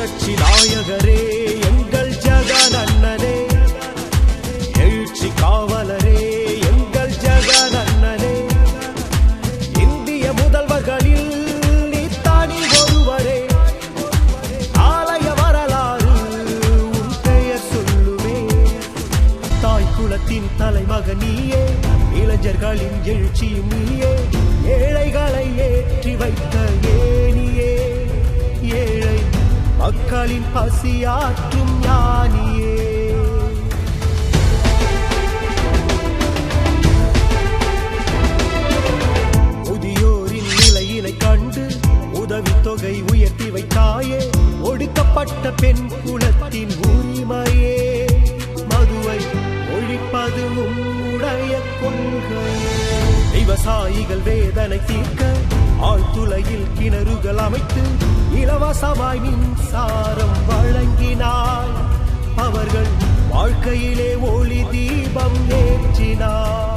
புரட்சி நாயகரே எங்கள் ஜெகன் அண்ணனே, எழுச்சி காவலரே எங்கள் ஜெகன் அண்ணனே, இந்திய முதல்வர்களில் நீ தனி ஒருவரே, ஆலய வரலாறு உன் பெயர் சொல்லுமே. தாய் குலத்தின் தலைமகன் நீயே, இளைஞர்களின் எழுச்சியும் நீயே, ஏழைகளை ஏற்றி வைத்த ஏனியே, ஏழை மக்களின் பசியாற்றும் ஞானியே. முதியோரின் நிலையினை கண்டு உதவித்தொகை உயர்த்தி வைத்தாயே, ஒடுக்கப்பட்ட பெண் குலத்தின் உரிமையே, மதுவை ஒழிப்பது உன்னுடைய கொள்கையே. விவசாயிகள் வேதனை தீர்க்க ஆழ்துளையில் கிணறுகள் அமைத்து இலவசமாய் மின்சாரம் வழங்கினார், அவர்கள் வாழ்க்கையிலே ஒளி தீபம் ஏற்றினார்.